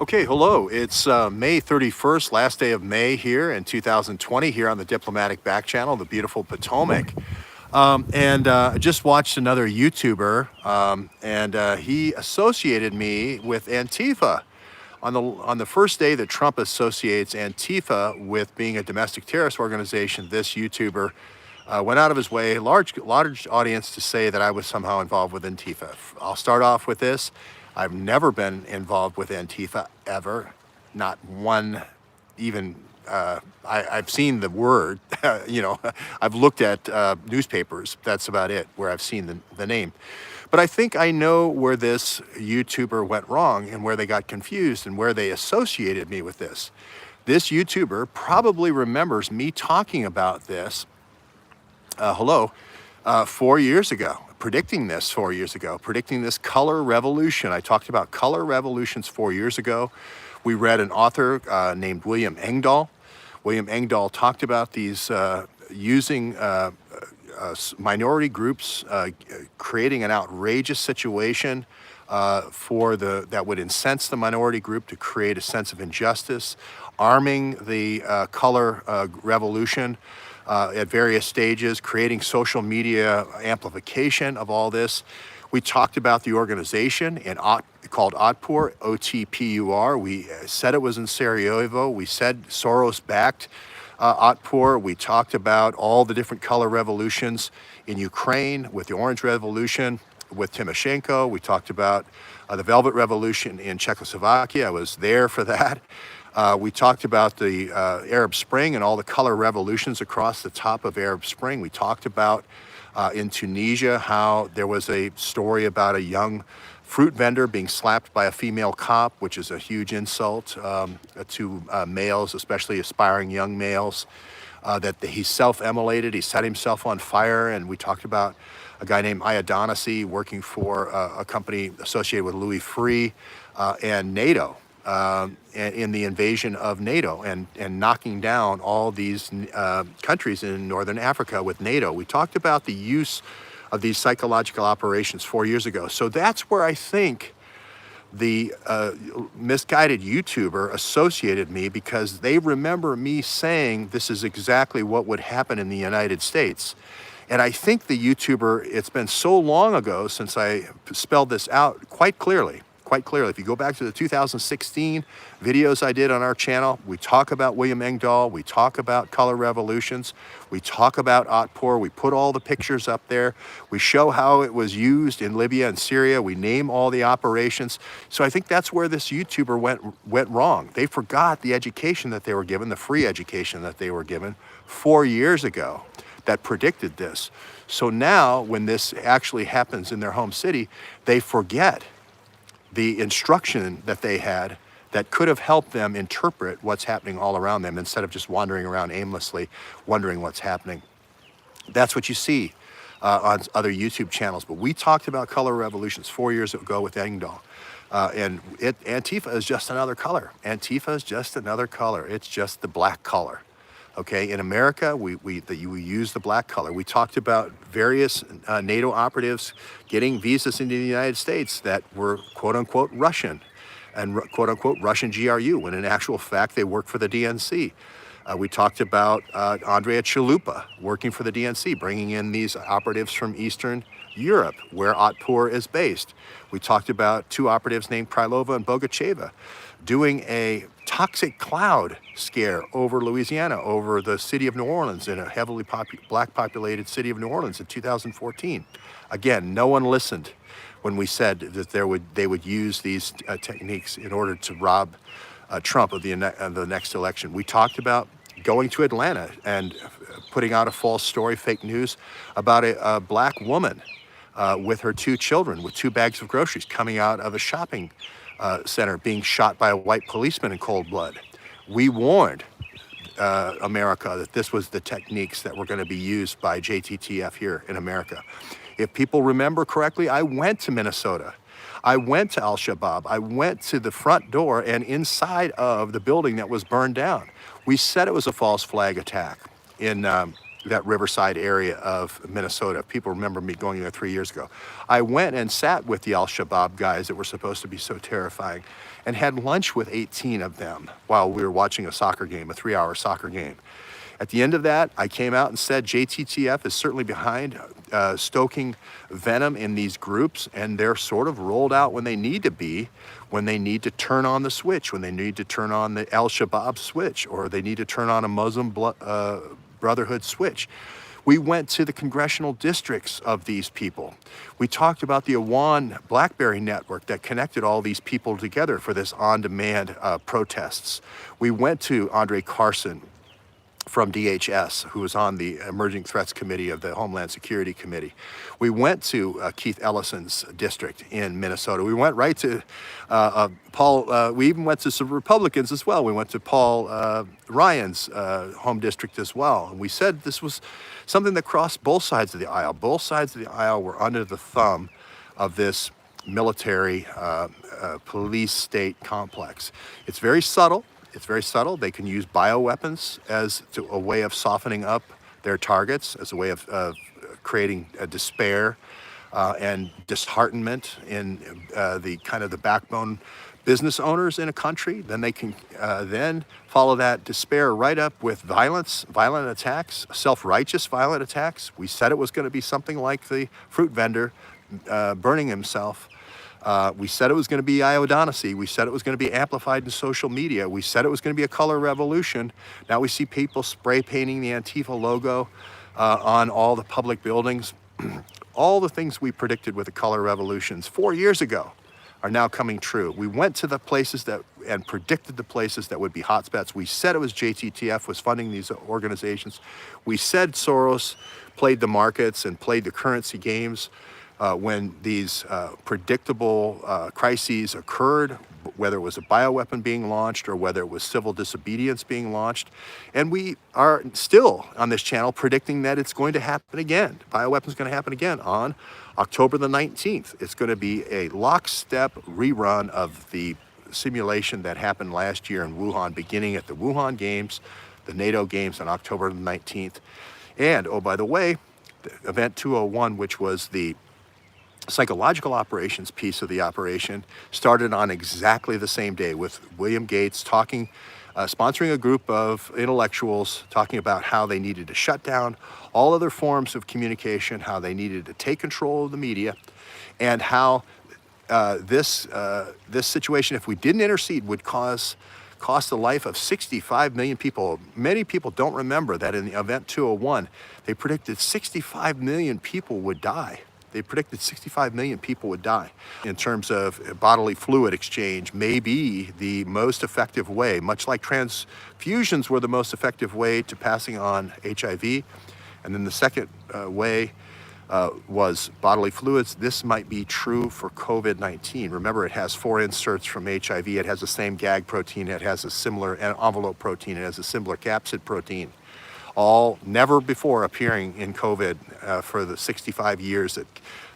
Okay, hello. It's May 31st, last day of May here in 2020 here on the Diplomatic Back Channel, the beautiful Potomac. I just watched another YouTuber, and he associated me with Antifa. On the first day that Trump associates Antifa with being a domestic terrorist organization, this YouTuber went out of his way, large audience, to say that I was somehow involved with Antifa. I'll start off with this. I've never been involved with Antifa ever, not one even. I've seen the word, I've looked at newspapers. That's about it, where I've seen the name. But I think I know where this YouTuber went wrong and where they got confused and where they associated me with this. This YouTuber probably remembers me talking about this 4 years ago, predicting this 4 years ago, predicting this color revolution. I talked about color revolutions 4 years ago. We read an author named William Engdahl. William Engdahl talked about these using minority groups, creating an outrageous situation that would incense the minority group to create a sense of injustice, arming the color revolution at various stages, creating social media amplification of all this. We talked about the organization called OTPOR, OTPOR. We said it was in Sarajevo. We said Soros backed OTPOR. We talked about all the different color revolutions in Ukraine with the Orange Revolution, with Timoshenko. We talked about the Velvet Revolution in Czechoslovakia. I was there for that. We talked about the Arab Spring and all the color revolutions across the top of Arab Spring. We talked about in Tunisia how there was a story about a young fruit vendor being slapped by a female cop, which is a huge insult to males, especially aspiring young males, that he self-immolated, he set himself on fire. And we talked about a guy named Adonissi working for a company associated with Louis Freeh and NATO. In the invasion of NATO and knocking down all these countries in Northern Africa with NATO. We talked about the use of these psychological operations 4 years ago. So that's where I think the misguided YouTuber associated me, because they remember me saying this is exactly what would happen in the United States. And I think the YouTuber, it's been so long ago since I spelled this out quite clearly. If you go back to the 2016 videos I did on our channel, we talk about William Engdahl, we talk about color revolutions, we talk about OTPOR, we put all the pictures up there, we show how it was used in Libya and Syria, we name all the operations. So I think that's where this YouTuber went wrong. They forgot the education that they were given, the free education that they were given 4 years ago that predicted this. So now when this actually happens in their home city, they forget the instruction that they had that could have helped them interpret what's happening all around them instead of just wandering around aimlessly, wondering what's happening. That's what you see on other YouTube channels. But we talked about color revolutions 4 years ago with Engdahl. Antifa is just another color. Antifa is just another color. It's just the black color. Okay, in America, we use the black color. We talked about various NATO operatives getting visas into the United States that were quote-unquote Russian and quote-unquote Russian GRU, when in actual fact they worked for the DNC. We talked about Andrea Chalupa working for the DNC, bringing in these operatives from Eastern Europe, where OTPOR is based. We talked about two operatives named Krylova and Bogacheva doing a toxic cloud scare over Louisiana, over the city of New Orleans, in a heavily black populated city of New Orleans in 2014. Again, no one listened when we said that they would use these techniques in order to rob Trump of the next election. We talked about going to Atlanta and putting out a false story, fake news, about a black woman with her two children with 2 bags of groceries coming out of a shopping center being shot by a white policeman in cold blood. We warned America that this was the techniques that were going to be used by JTTF here in America. If people remember correctly, I went to Minnesota. I went to Al-Shabaab. I went to the front door and inside of the building that was burned down. We said it was a false flag attack in that riverside area of Minnesota. People remember me going there 3 years ago. I went and sat with the Al-Shabaab guys that were supposed to be so terrifying and had lunch with 18 of them while we were watching a soccer game, a 3-hour soccer game. At the end of that, I came out and said JTTF is certainly behind stoking venom in these groups, and they're sort of rolled out when they need to be, when they need to turn on the switch, when they need to turn on the Al-Shabaab switch, or they need to turn on a Muslim Brotherhood switch. We went to the congressional districts of these people. We talked about the Awan BlackBerry network that connected all these people together for this on-demand protests. We went to Andre Carson from DHS, who was on the Emerging Threats Committee of the Homeland Security Committee. We went to Keith Ellison's district in Minnesota. We went right to Paul, we even went to some Republicans as well. We went to Paul Ryan's home district as well. And we said this was something that crossed both sides of the aisle. Both sides of the aisle were under the thumb of this military police state complex. It's very subtle. It's very subtle. They can use bioweapons as a way of softening up their targets, as a way of creating a despair and disheartenment in the kind of the backbone business owners in a country. Then they can then follow that despair right up with violence, violent attacks, self-righteous violent attacks. We said it was going to be something like the fruit vendor burning himself. We said it was going to be iodanacy. We said it was going to be amplified in social media. We said it was going to be a color revolution. Now we see people spray painting the Antifa logo on all the public buildings. All the things we predicted with the color revolutions 4 years ago are now coming true. We went to the places and predicted the places that would be hotspots. We said it was JTTF was funding these organizations. We said Soros played the markets and played the currency games when these predictable crises occurred, whether it was a bioweapon being launched or whether it was civil disobedience being launched. And we are still on this channel predicting that it's going to happen again. Bioweapons is going to happen again on October the 19th. It's going to be a lockstep rerun of the simulation that happened last year in Wuhan, beginning at the Wuhan Games, the NATO Games on October the 19th. And, oh, by the way, the Event 201, which was the psychological operations piece of the operation, started on exactly the same day with William Gates talking, sponsoring a group of intellectuals talking about how they needed to shut down all other forms of communication, how they needed to take control of the media, and how this situation, if we didn't intercede, would cost the life of 65 million people. Many people don't remember that in the Event 201, they predicted 65 million people would die. They predicted 65 million people would die. In terms of bodily fluid exchange, may be the most effective way, much like transfusions were the most effective way to passing on HIV. And then the second way was bodily fluids. This might be true for COVID-19. Remember, it has 4 inserts from HIV. It has the same gag protein. It has a similar envelope protein. It has a similar capsid protein. All never before appearing in COVID for the 65 years that